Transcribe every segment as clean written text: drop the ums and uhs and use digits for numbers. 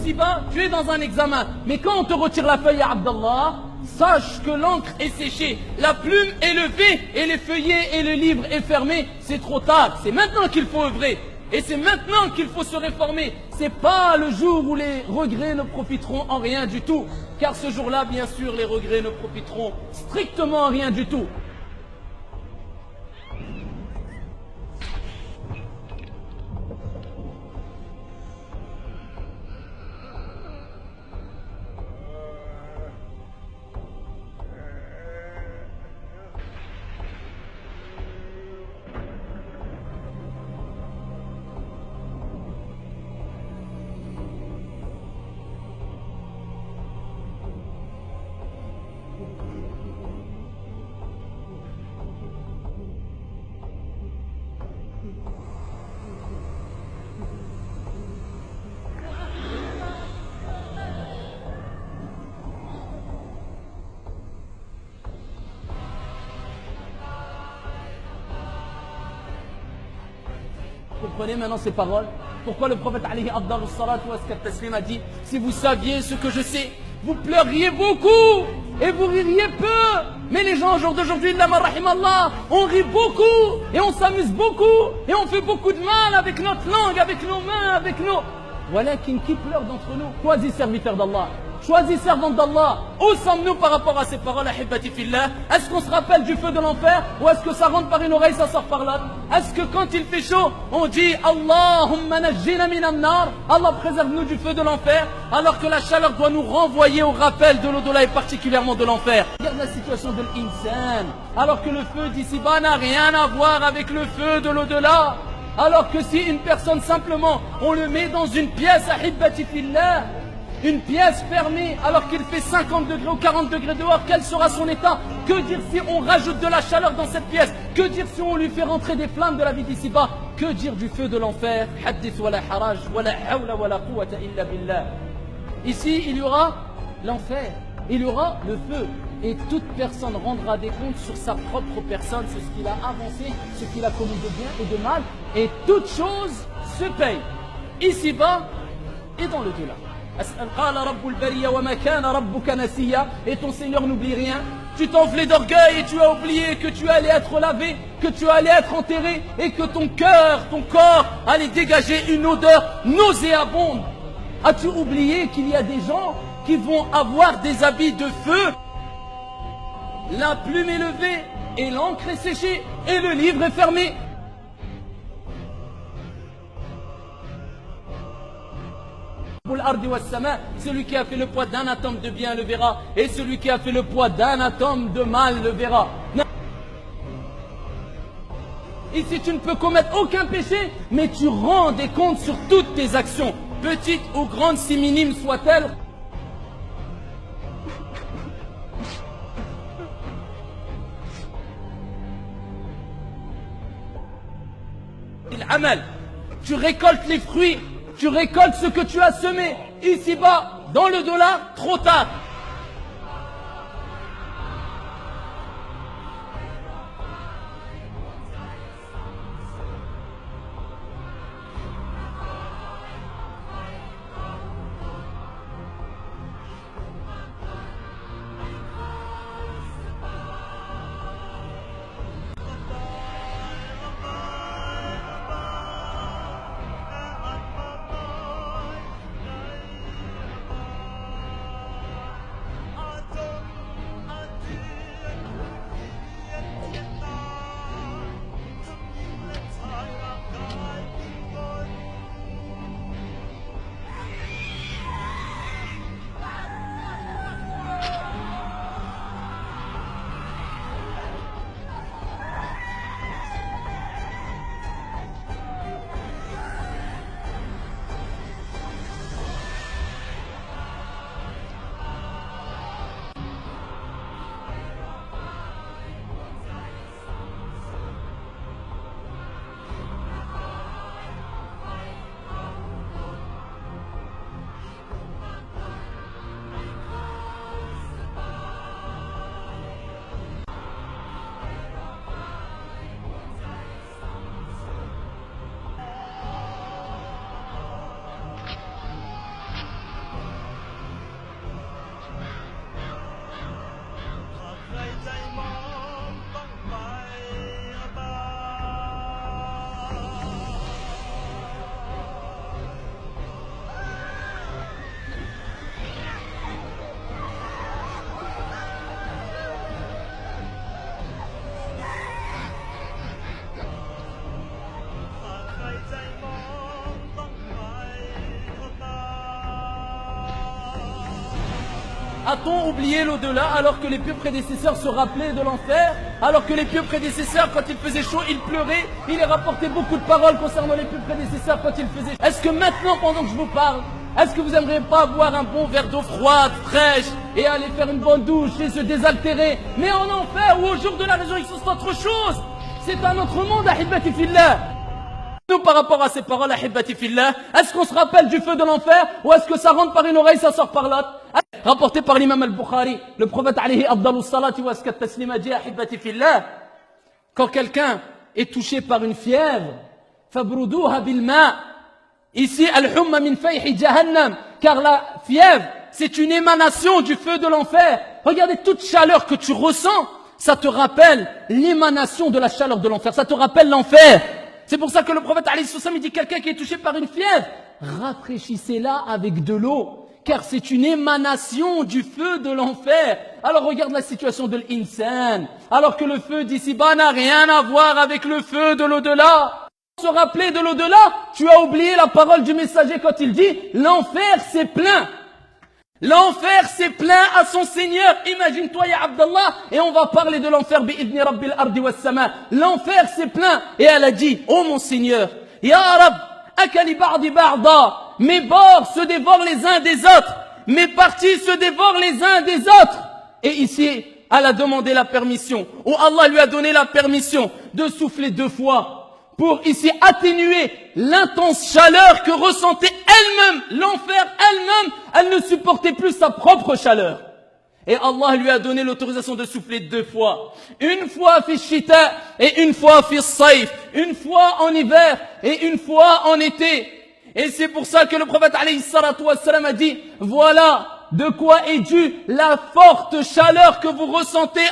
ici-bas, tu es dans un examen. Mais quand on te retire la feuille à Abdallah, sache que l'encre est séchée, la plume est levée et les feuillets et le livre est fermé. C'est trop tard. C'est maintenant qu'il faut œuvrer. Et c'est maintenant qu'il faut se réformer. C'est pas le jour où les regrets ne profiteront en rien du tout. Car ce jour-là, bien sûr, les regrets ne profiteront strictement en rien du tout. Comprenez maintenant ces paroles? Pourquoi le prophète alayhi afdalus salatu wa taslim a dit: si vous saviez ce que je sais, vous pleuriez beaucoup et vous ririez peu. Mais les gens au jour d'aujourd'hui, on rit beaucoup et on s'amuse beaucoup et on fait beaucoup de mal avec notre langue, avec nos mains, avec nos... Voilà qui pleure d'entre nous? Choisis serviteur d'Allah. Choisis servant d'Allah. Où sommes-nous par rapport à ces paroles, ahibati fillah? Est-ce qu'on se rappelle du feu de l'enfer? Ou est-ce que ça rentre par une oreille, ça sort par l'autre? Est-ce que quand il fait chaud, on dit Allahumma najjina minan nar, Allah préserve-nous du feu de l'enfer, alors que la chaleur doit nous renvoyer au rappel de l'au-delà et particulièrement de l'enfer? Regarde la situation de l'insan, alors que le feu d'ici-bas n'a rien à voir avec le feu de l'au-delà. Alors que si une personne simplement, on le met dans une pièce, ahibati fillah, une pièce fermée alors qu'il fait 50 degrés ou 40 degrés dehors, quel sera son état? Que dire si on rajoute de la chaleur dans cette pièce? Que dire si on lui fait rentrer des flammes de la vie d'ici-bas? Que dire du feu de l'enfer? Hadith wa la haraj, wa la hawla wa la quwwata illa billah. Ici, il y aura l'enfer, il y aura le feu. Et toute personne rendra des comptes sur sa propre personne, sur ce qu'il a avancé, ce qu'il a commis de bien et de mal. Et toute chose se paye, ici-bas et dans le delà. Et ton Seigneur n'oublie rien. Tu t'enflais d'orgueil et tu as oublié que tu allais être lavé, que tu allais être enterré et que ton cœur, ton corps allait dégager une odeur nauséabonde. As-tu oublié qu'il y a des gens qui vont avoir des habits de feu? La plume est levée et l'encre est séchée et le livre est fermé. Celui qui a fait le poids d'un atome de bien le verra, et celui qui a fait le poids d'un atome de mal le verra. Ici tu ne peux commettre aucun péché, mais tu rends des comptes sur toutes tes actions, petites ou grandes, si minimes soient-elles. Tu récoltes les fruits, tu récoltes ce que tu as semé. Ici-bas, dans le dollar, trop tard. A-t-on oublié l'au-delà alors que les pieux prédécesseurs se rappelaient de l'enfer? Alors que les pieux prédécesseurs, quand il faisait chaud, ils pleuraient. Il est rapporté beaucoup de paroles concernant les pieux prédécesseurs quand il faisait chaud. Est-ce que maintenant, pendant que je vous parle, est-ce que vous aimeriez pas boire un bon verre d'eau froide, fraîche, et aller faire une bonne douche et se désaltérer? Mais en enfer ou au jour de la résurrection, c'est autre chose. C'est un autre monde, ahibati fillah. Nous, par rapport à ces paroles, ahibati fillah, est-ce qu'on se rappelle du feu de l'enfer ou est-ce que ça rentre par une oreille, ça sort par l'autre? Rapporté par l'imam al-Bukhari, le prophète alayhi afdalu salati wa askat taslima dit, ahibati fillah, quand quelqu'un est touché par une fièvre, fabruduha bil ma'. Ici, al-humma min fayhi jahannam, car la fièvre, c'est une émanation du feu de l'enfer. Regardez, toute chaleur que tu ressens, ça te rappelle l'émanation de la chaleur de l'enfer, ça te rappelle l'enfer. C'est pour ça que le prophète alayhi sallam, il dit quelqu'un qui est touché par une fièvre, rafraîchissez-la avec de l'eau, car c'est une émanation du feu de l'enfer. Alors regarde la situation de l'insan, alors que le feu d'ici-bas n'a rien à voir avec le feu de l'au-delà. Se rappeler de l'au-delà, tu as oublié la parole du messager quand il dit l'enfer c'est plein. L'enfer c'est plein à son Seigneur. Imagine-toi ya Abdallah, et on va parler de l'enfer bi'idni rabbil ardi was sama. L'enfer c'est plein. Et elle a dit, oh mon Seigneur, ya Rab, akali ba'di ba'da. Mes bords se dévorent les uns des autres. Mes parties se dévorent les uns des autres. Et ici, elle a demandé la permission, ou Allah lui a donné la permission de souffler 2 fois. Pour ici atténuer l'intense chaleur que ressentait elle-même, l'enfer elle-même, elle ne supportait plus sa propre chaleur. Et Allah lui a donné l'autorisation de souffler 2 fois. Une fois fi shita et une fois fi sayf. Une fois en hiver et une fois en été. Et c'est pour ça que le prophète alayhi salatu wassalam a dit, voilà de quoi est due la forte chaleur que vous ressentez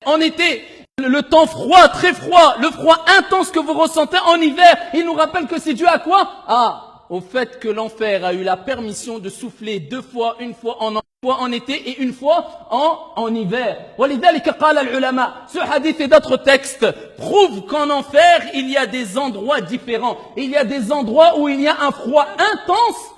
en été. Le temps froid, très froid, le froid intense que vous ressentez en hiver, il nous rappelle que c'est dû à quoi? Au fait que l'enfer a eu la permission de souffler 2 fois, une fois en été et une fois en hiver. Ce hadith et d'autres textes prouvent qu'en enfer, il y a des endroits différents. Il y a des endroits où il y a un froid intense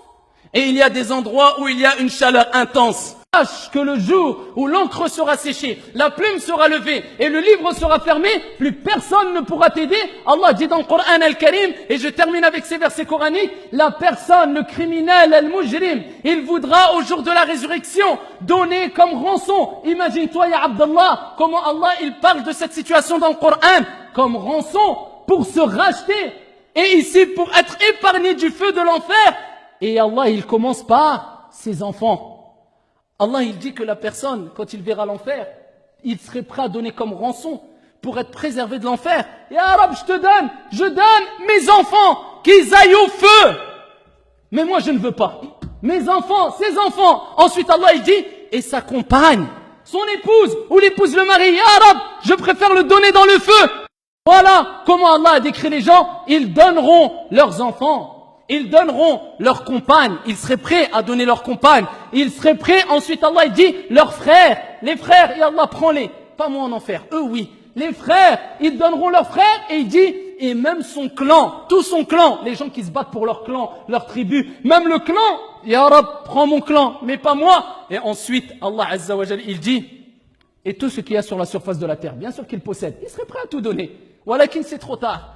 et il y a des endroits où il y a une chaleur intense. Sache que le jour où l'encre sera séchée, la plume sera levée et le livre sera fermé, plus personne ne pourra t'aider. Allah dit dans le Coran al-Karim, et je termine avec ces versets coraniques, la personne, le criminel, al-mujrim, il voudra au jour de la résurrection donner comme rançon. Imagine-toi, ya Abdallah, comment Allah il parle de cette situation dans le Coran, comme rançon pour se racheter. Et ici, pour être épargné du feu de l'enfer. Et Allah, il commence par ses enfants. Allah, il dit que la personne, quand il verra l'enfer, il serait prêt à donner comme rançon pour être préservé de l'enfer. Et Arab, je donne mes enfants qu'ils aillent au feu. Mais moi, je ne veux pas. Mes enfants, ses enfants. Ensuite, Allah, il dit, et sa compagne, son épouse, ou l'épouse le mari. Ya Arab, je préfère le donner dans le feu. Voilà comment Allah a décrit les gens. Ils donneront leurs enfants. Ils donneront leurs compagnes, ils seraient prêts à donner leurs compagnes, ils seraient prêts, ensuite Allah il dit, leurs frères, les frères, et Allah prends-les, pas moi en enfer, eux oui, les frères, ils donneront leurs frères, et il dit, et même son clan, tout son clan, les gens qui se battent pour leur clan, leur tribu, même le clan, Ya Rab, prends mon clan, mais pas moi, et ensuite Allah Azza wa Jal, il dit, et tout ce qu'il y a sur la surface de la terre, bien sûr qu'il possède, il serait prêt à tout donner, walakin c'est trop tard.